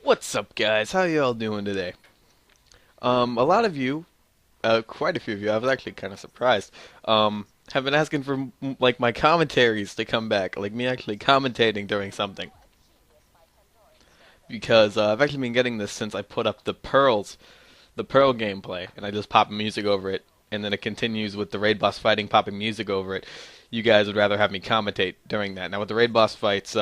What's up, guys? How y'all doing today? A lot of you, quite a few of you, I was actually kind of surprised, have been asking for like my commentaries to come back, like me actually commentating during something. Because I've actually been getting this since I put up the Pearl gameplay, and I just pop music over it, and then it continues with the raid boss fighting, popping music over it. You guys would rather have me commentate during that. Now with the raid boss fights,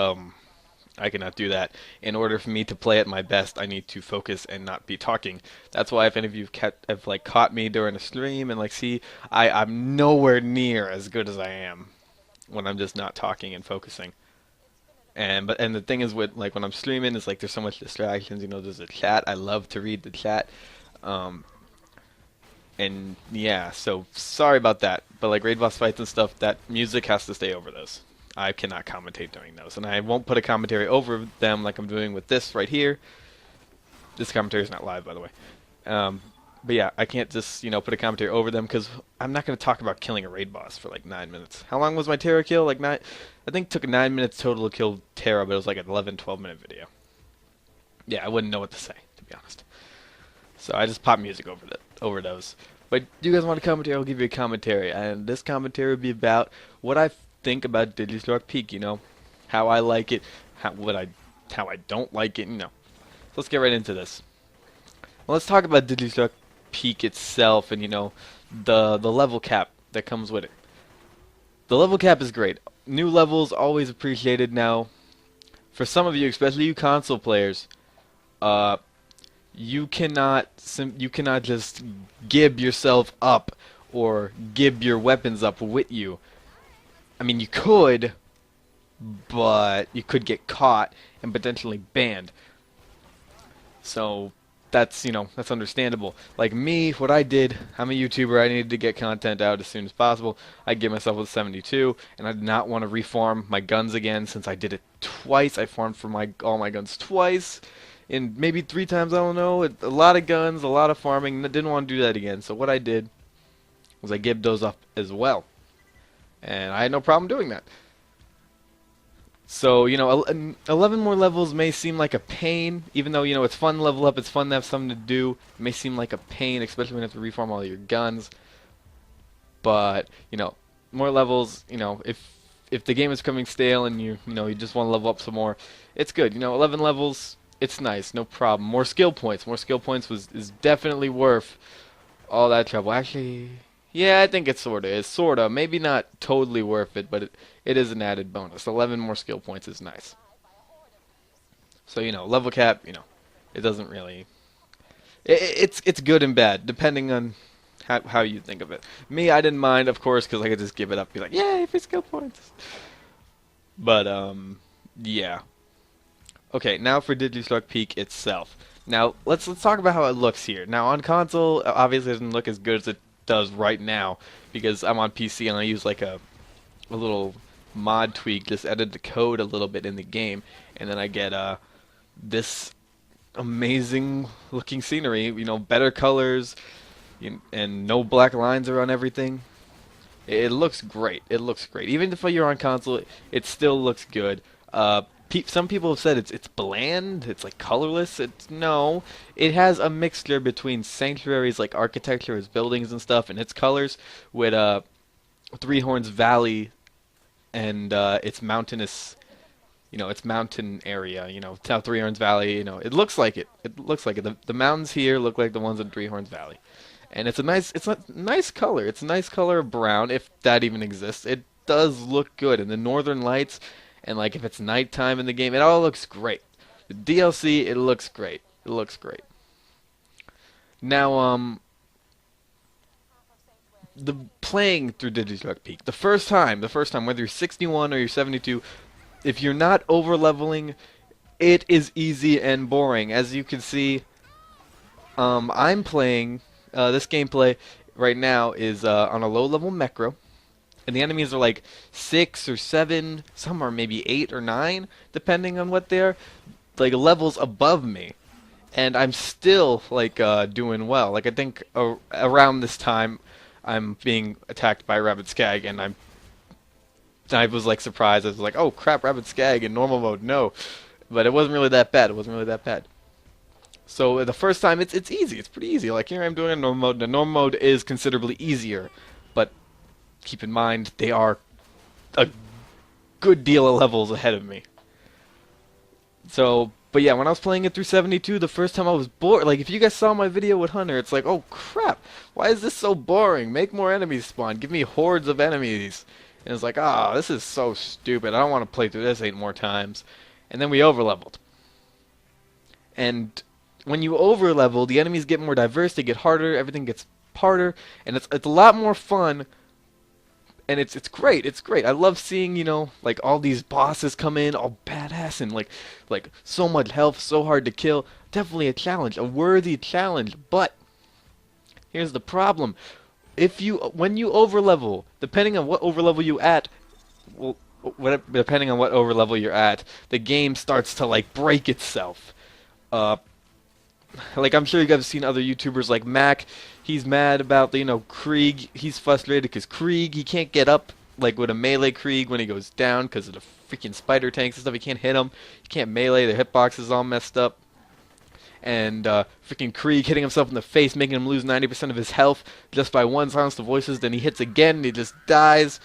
I cannot do that. In order for me to play at my best, I need to focus and not be talking. That's why if any of you have like caught me during a stream and like see, I'm nowhere near as good as I am when I'm just not talking and focusing. And the thing is with like when I'm streaming, it's like there's so much distractions. You know, there's a chat. I love to read the chat. Um, and yeah, so sorry about that. But like raid boss fights and stuff, that music has to stay over those. I cannot commentate during those, and I won't put a commentary over them like I'm doing with this right here. This commentary is not live, by the way. Um, but yeah, I can't just put a commentary over them because I'm not going to talk about killing a raid boss for like 9 minutes. How long was my Terra kill? Like nine. I think it took 9 minutes total to kill Terra, but it was like an 11, 12 minute video. Yeah, I wouldn't know what to say to be honest. So I just pop music over those. But do you guys want a commentary? I'll give you a commentary, and this commentary will be about what I think about Digistruck Peak. How I like it, how I don't like it. So let's get right into this. Well, let's talk about Digistruck Peak itself, and the level cap that comes with it. The level cap is great. New levels always appreciated. Now, for some of you, especially you console players, uh, you cannot just gib yourself up or gib your weapons up with you. I mean, you could, but you could get caught and potentially banned. So that's understandable. Like me, what I did, I'm a YouTuber. I needed to get content out as soon as possible. I gave myself a 72, and I did not want to reform my guns again since I did it twice. I farmed for all my guns twice, and maybe 3 times. I don't know. A lot of guns, a lot of farming. Didn't want to do that again. So what I did was I gave those up as well, and I had no problem doing that. So, 11 more levels may seem like a pain, even though, it's fun to level up, it's fun to have something to do. It may seem like a pain, especially when you have to reform all your guns. But, more levels, if the game is coming stale and you just want to level up some more, it's good. 11 levels, it's nice, no problem. More skill points. More skill points is definitely worth all that trouble. Actually, yeah, I think it sorta is. Sorta. Maybe not totally worth it, but it is an added bonus. 11 more skill points is nice. So, level cap, it doesn't really. It's good and bad, depending on how you think of it. Me, I didn't mind, of course, because I could just give it up, be like, yay, free skill points. But, yeah. Okay, now for Digistruck Peak itself. Now let's talk about how it looks here. Now on console, obviously it doesn't look as good as it does right now because I'm on PC and I use like a little mod tweak, just edit the code a little bit in the game, and then I get this amazing looking scenery. Better colors, and no black lines around everything. It looks great. It looks great. Even if you're on console, it still looks good. Some people have said it's bland. It's like colorless. No. It has a mixture between sanctuaries like architecture, as buildings and stuff, and its colors with Three Horns Valley and its mountainous, its mountain area. South Three Horns Valley. It looks like it. It looks like it. The mountains here look like the ones in Three Horns Valley. And it's a nice color. It's a nice color of brown, if that even exists. It does look good. And the northern lights, and like if it's nighttime in the game, it all looks great. The DLC, it looks great. It looks great. Now, the playing through Digistruck Peak, the first time, whether you're 61 or you're 72, if you're not over leveling, it is easy and boring. As you can see, I'm playing. This gameplay right now is on a low-level Mecro, and the enemies are like 6 or 7, some are maybe 8 or 9, depending on what they're, like levels above me. And I'm still like doing well. Like I think around this time, I'm being attacked by Rabbit Skag, and I was like surprised. I was like, oh crap, Rabbit Skag in normal mode, no. But it wasn't really that bad. It wasn't really that bad. So the first time it's easy. It's pretty easy. Like here I'm doing a normal mode. The normal mode is considerably easier, but keep in mind they are a good deal of levels ahead of me. So, but yeah, when I was playing it through 72, the first time I was bored. Like, if you guys saw my video with Hunter, it's like, oh crap, why is this so boring? Make more enemies spawn. Give me hordes of enemies. And it's like, ah, oh, this is so stupid. I don't want to play through this 8 more times. And then we overleveled. And when you overlevel, the enemies get more diverse, they get harder, everything gets harder, and it's a lot more fun. And it's great. It's great. I love seeing, you know, like all these bosses come in all badass and like so much health, so hard to kill. Definitely a challenge, a worthy challenge. But here's the problem. When you overlevel, depending on what overlevel you at, well, depending on what overlevel you're at, the game starts to like break itself. Like I'm sure you guys have seen other YouTubers like Mac. He's mad about Krieg. He's frustrated because Krieg, he can't get up like with a melee Krieg when he goes down because of the freaking spider tanks and stuff. He can't hit them. He can't melee. Their hitbox is all messed up. And freaking Krieg hitting himself in the face, making him lose 90% of his health just by one silence to voices. Then he hits again and he just dies.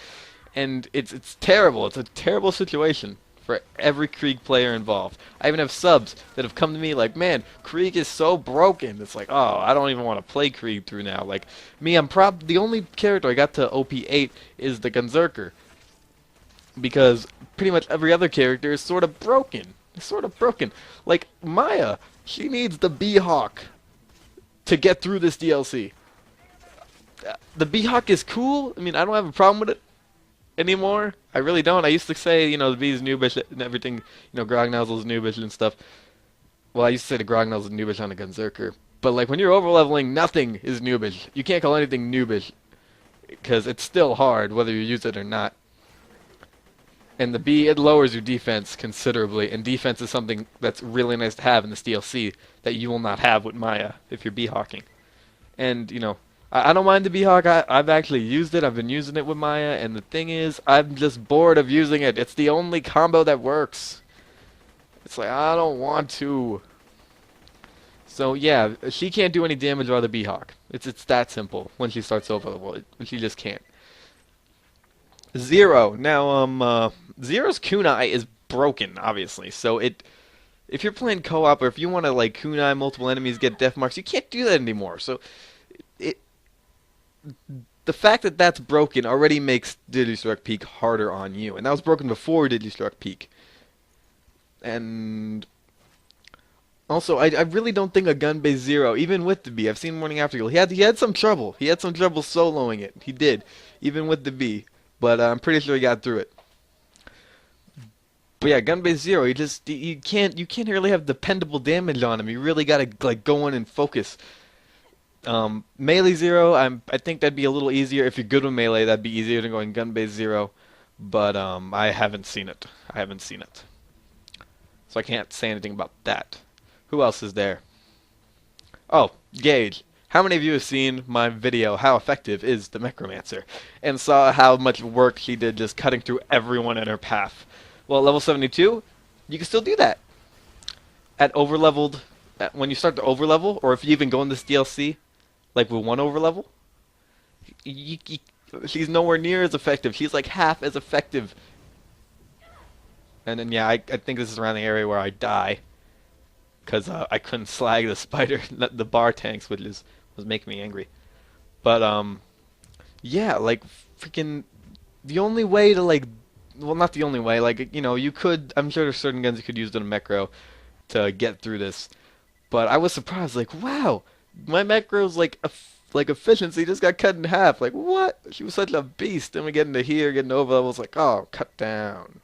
And it's terrible. It's a terrible situation for every Krieg player involved. I even have subs that have come to me like, man, Krieg is so broken. It's like, oh, I don't even want to play Krieg through now. Like, me, the only character I got to OP8 is the Gunzerker. Because pretty much every other character is sort of broken. It's sort of broken. Like, Maya, she needs the B-Hawk to get through this DLC. The B-Hawk is cool. I mean, I don't have a problem with it anymore. I really don't. I used to say, the B's noobish and everything, Grognozzle's noobish and stuff. Well, I used to say the Grognozzle's noobish on the Gunzerker. But, like, when you're overleveling, nothing is noobish. You can't call anything noobish. Because it's still hard, whether you use it or not. And the B, it lowers your defense considerably. And defense is something that's really nice to have in this DLC that you will not have with Maya if you're B-hawking. And, I don't mind the B-Hawk. I've actually used it. I've been using it with Maya, and the thing is, I'm just bored of using it. It's the only combo that works. It's like, I don't want to. So, yeah, she can't do any damage with the B-Hawk. It's that simple when she starts overlevel. She just can't. Zero. Now, Zero's kunai is broken, obviously. So, if you're playing co-op, or if you want to, like, kunai multiple enemies, get death marks, you can't do that anymore. So, the fact that that's broken already makes Digistruck Peak harder on you. And that was broken before Digistruck Peak. And also, I really don't think a gun-based Zero, even with the B, I've seen Morning After, he had some trouble. He had some trouble soloing it. He did, even with the B. But I'm pretty sure he got through it. But yeah, gun-based Zero, you can't really have dependable damage on him. You really gotta like go in and focus. Melee Zero, I think that'd be a little easier. If you're good with melee, that'd be easier than going gun-based Zero. But I haven't seen it. So I can't say anything about that. Who else is there? Oh, Gage. How many of you have seen my video, How Effective is the Necromancer? And saw how much work she did just cutting through everyone in her path? Well, level 72, you can still do that. When you start to overlevel, or if you even go in this DLC, like with one overlevel, she's nowhere near as effective. She's like half as effective. And then yeah, I think this is around the area where I die, because I couldn't slag the spider, the bar tanks, which was making me angry. But yeah, like freaking the only way to like, well, not the only way, like you could. I'm sure there's certain guns you could use in a macro to get through this. But I was surprised, like, wow, my macro's like efficiency just got cut in half. Like, what? She was such a beast. Then we get into here, getting over levels, like, oh, cut down.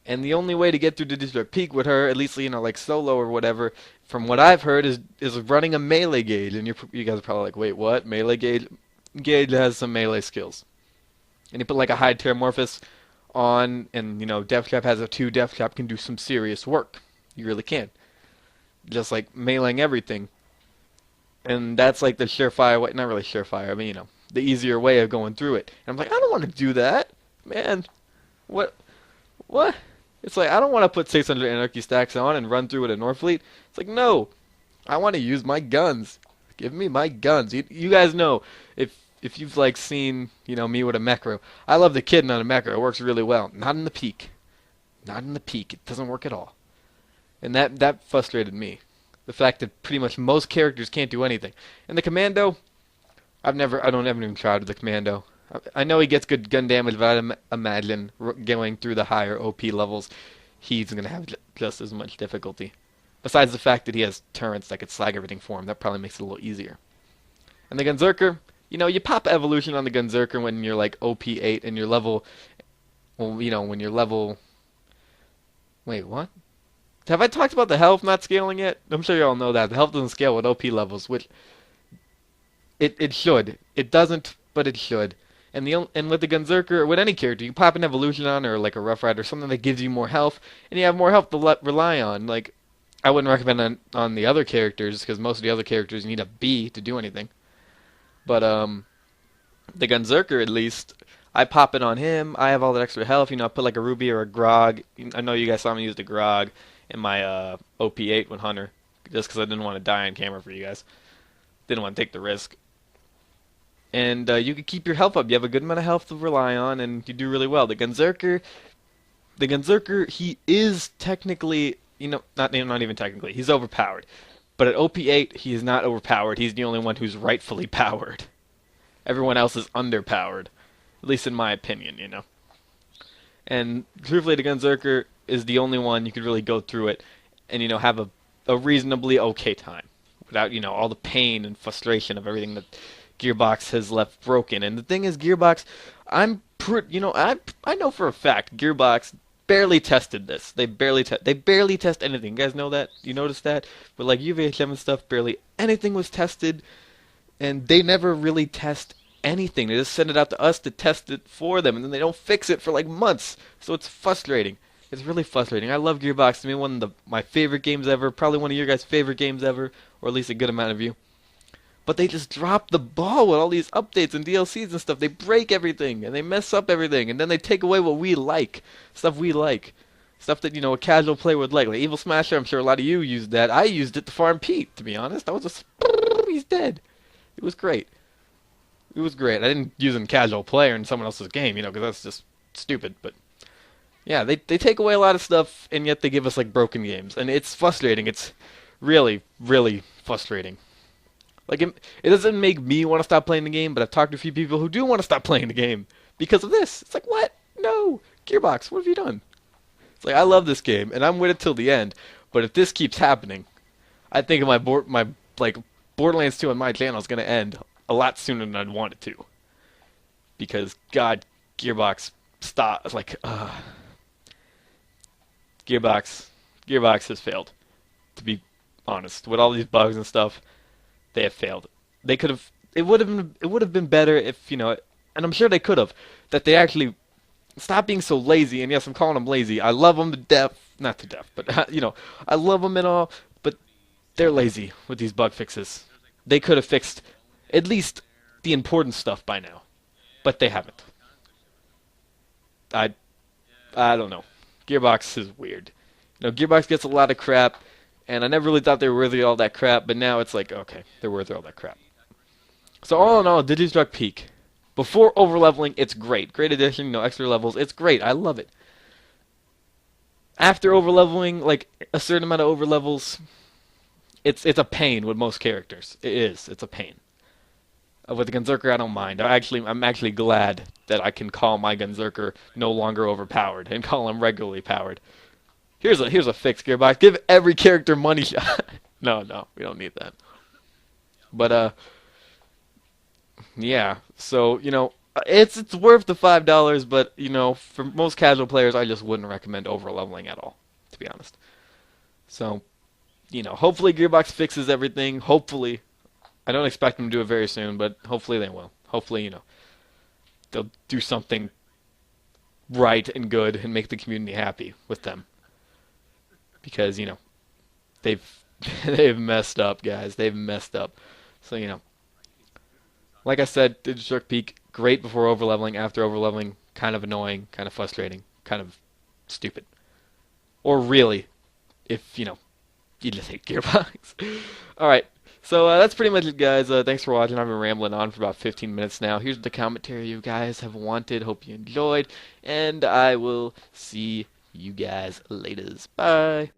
And the only way to get through Digistruck Peak with her, at least, like solo or whatever, from what I've heard, is running a melee gauge. And you guys are probably like, wait, what? Melee gauge? Gauge has some melee skills. And you put like a high Terramorphous on, and, Death Trap has a 2. Death Trap can do some serious work. You really can. Just like meleeing everything. And that's like the surefire way, not really surefire, I mean, the easier way of going through it. And I'm like, I don't want to do that. Man, what? It's like, I don't want to put 600 Anarchy stacks on and run through with a Norfleet. It's like, no, I want to use my guns. Give me my guns. You guys know, if you've like seen, me with a Mecro, I love the Kitten on a Mecro. It works really well. Not in the Peak. Not in the Peak. It doesn't work at all. And that frustrated me. The fact that pretty much most characters can't do anything. And the Commando, I don't ever even tried with the Commando. I know he gets good gun damage, but imagine going through the higher OP levels, he's gonna have just as much difficulty. Besides the fact that he has turrets that could slag everything for him, that probably makes it a little easier. And the Gunzerker, you pop evolution on the Gunzerker when you're like OP 8 and your level, well, when you're level. Wait, what? Have I talked about the health not scaling yet? I'm sure you all know that the health doesn't scale with OP levels, which it should. It doesn't, but it should. And with the Gunzerker, or with any character, you pop an evolution on, or like a Rough Rider, something that gives you more health, and you have more health to rely on. Like, I wouldn't recommend on the other characters, because most of the other characters you need a B to do anything. But the Gunzerker, at least, I pop it on him. I have all that extra health. I put like a Ruby or a Grog. I know you guys saw me use the Grog in my OP8 with Hunter, just because I didn't want to die on camera for you guys. Didn't want to take the risk. And you can keep your health up. You have a good amount of health to rely on, and you do really well. The Gunzerker, he is technically, not even technically, he's overpowered. But at OP8, he is not overpowered. He's the only one who's rightfully powered. Everyone else is underpowered, at least in my opinion. And truthfully, the Gunzerker is the only one you could really go through it and have a reasonably okay time without all the pain and frustration of everything that Gearbox has left broken. And the thing is, Gearbox, I know for a fact Gearbox barely tested this. They barely test anything. You guys know that? You noticed that? But like UVH7 stuff, barely anything was tested, and they never really test anything. They just send it out to us to test it for them, and then they don't fix it for like months. So it's frustrating. It's really frustrating. I love Gearbox. To me, one of my favorite games ever. Probably one of your guys' favorite games ever, or at least a good amount of you. But they just drop the ball with all these updates and DLCs and stuff. They break everything, and they mess up everything, and then they take away what we like. Stuff we like. Stuff that, a casual player would like. Like Evil Smasher, I'm sure a lot of you used that. I used it to farm Pete, to be honest. I was just, he's dead. It was great. It was great. I didn't use him casual player in someone else's game, because that's just stupid. But yeah, they take away a lot of stuff, and yet they give us like broken games, and it's frustrating. It's really, really frustrating. Like, it doesn't make me want to stop playing the game, but I've talked to a few people who do want to stop playing the game because of this. It's like, what? No, Gearbox, what have you done? It's like, I love this game, and I'm with it till the end. But if this keeps happening, I think my Borderlands 2 on my channel is gonna end a lot sooner than I'd want it to. Because God, Gearbox, stop! Like, Gearbox has failed. To be honest, with all these bugs and stuff, they have failed. They could have. It would have been better if and I'm sure they could have. That they actually stop being so lazy. And yes, I'm calling them lazy. I love them to death. Not to death, but I love them and all. But they're lazy with these bug fixes. They could have fixed at least the important stuff by now, but they haven't. I don't know. Gearbox is weird. Gearbox gets a lot of crap. And I never really thought they were worthy of all that crap, but now it's like, okay, they're worth all that crap. So all in all, Digistruck Peak. Before overleveling, it's great. Great addition, no extra levels. It's great. I love it. After overleveling, like a certain amount of overlevels, it's a pain with most characters. It is. It's a pain. With the Gunzerker, I don't mind. I'm actually glad that I can call my Gunzerker no longer overpowered and call him regularly powered. Here's a fix, Gearbox. Give every character money shot. No, we don't need that. But yeah. So it's worth the $5, but for most casual players, I just wouldn't recommend overleveling at all, to be honest. So hopefully Gearbox fixes everything. Hopefully, I don't expect them to do it very soon, but hopefully they will. Hopefully they'll do something right and good and make the community happy with them. Because they've messed up, guys. They've messed up. So like I said, Digistruck Peak, great before overleveling. After overleveling, kind of annoying, kind of frustrating, kind of stupid. Or really, if, you just hate Gearbox. Alright, so that's pretty much it, guys. Thanks for watching. I've been rambling on for about 15 minutes now. Here's the commentary you guys have wanted. Hope you enjoyed. And I will see you guys later. Bye.